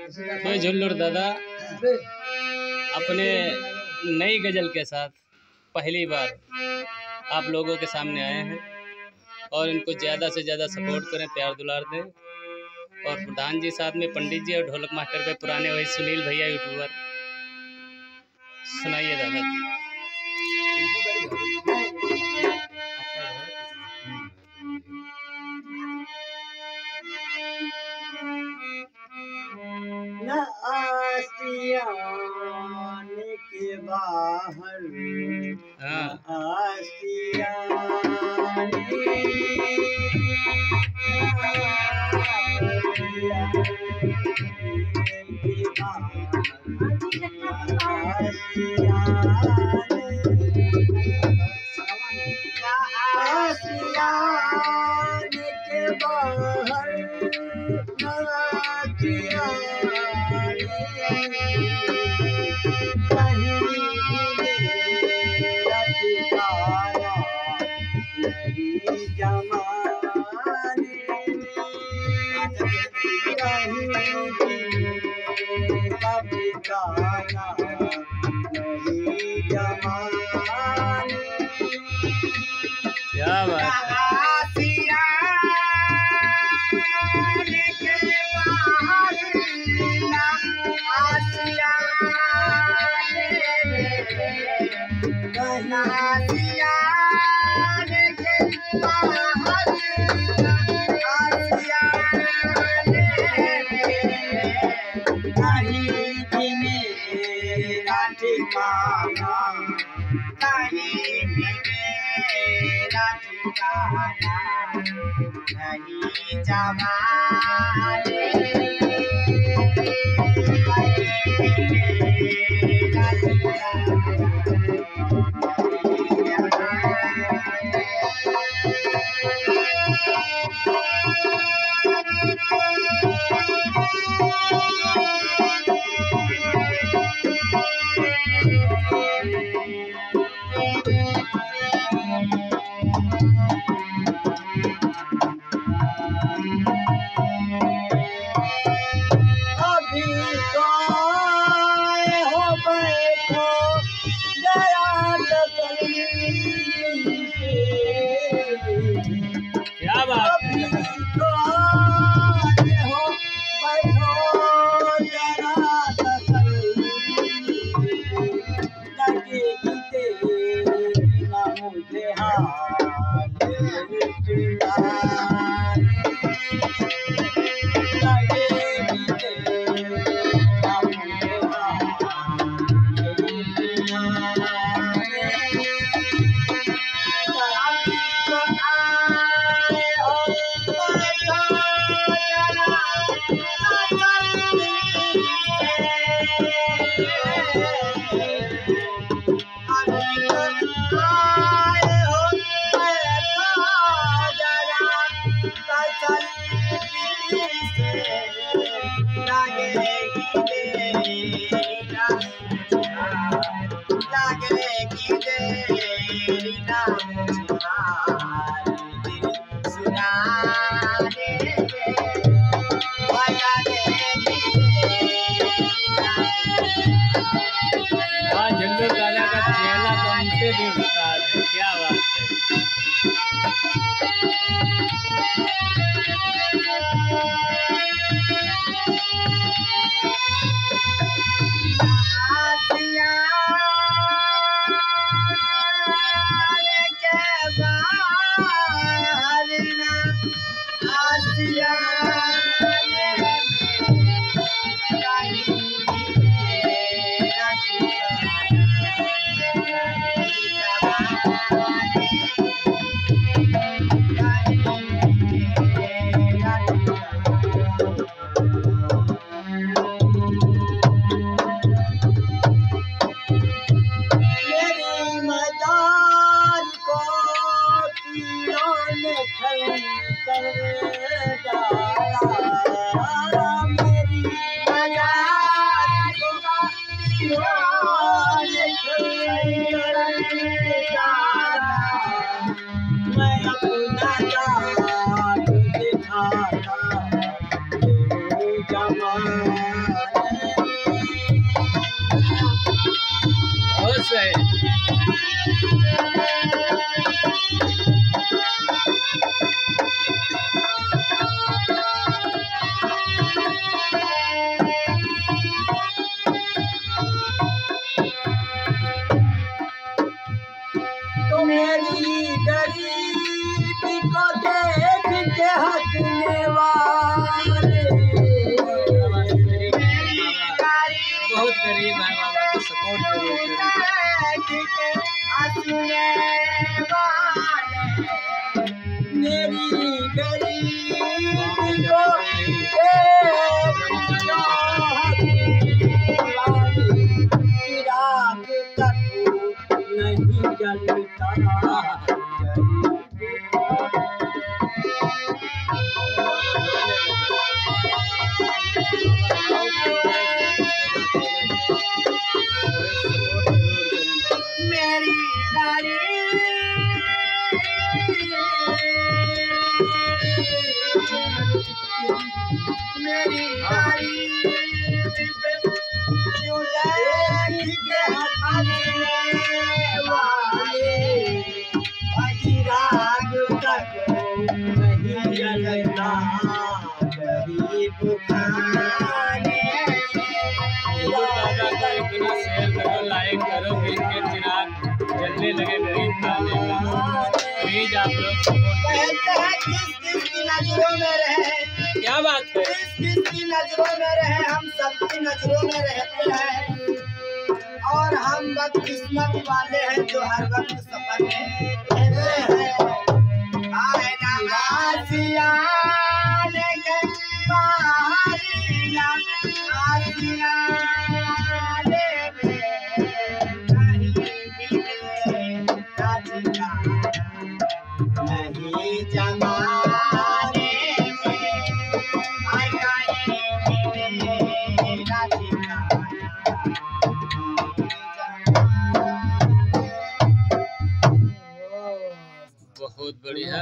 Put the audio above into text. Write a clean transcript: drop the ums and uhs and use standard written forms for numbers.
तो झुल्लुर दादा अपने नई गज़ल के साथ पहली बार आप लोगों के सामने आए हैं और इनको ज़्यादा से ज़्यादा सपोर्ट करें, प्यार दुलार दें। और प्रधान जी साथ में पंडित जी और ढोलक मास्टर पे पुराने वही सुनील भैया यूट्यूबर। सुनाइए दादा जी। न आसियान के बाहर आसियान के बाहर क्या बात है। क्या बात है। झुल्लुर दादा का चेहरा तो हमसे भी उस्ताद है। क्या बात है। बहुत सही। तो मेरी गरीबी को देख के हंसने वाले, बहुत गरीब है, बाबा को सपोर्ट जरूर मेरी गरीबी को देख के हंसने वाले, चिराग तक नहीं जलता मेरी चिराग तक नहीं जलता गरीब खाने दादा को इतना शेयर करो, लाइक करो, फिर इनके चिराग जलने लगे गरीब खाने का। प्लीज आप लोग सपोर्ट कहते हैं किस किस की नजरों में रहे, क्या बात है। किस किस की नजरों में रहे, हम सबकी नजरों में रहते हैं और हम बदकिस्मत वाले हैं जो हर वक्त सफर में रहते हैं। आए ना आसियाने के बाहरिया, आसियाने में नहीं मिले राधिका, नहीं जमाने में आए कहीं मिले राधिका। बहुत बढ़िया।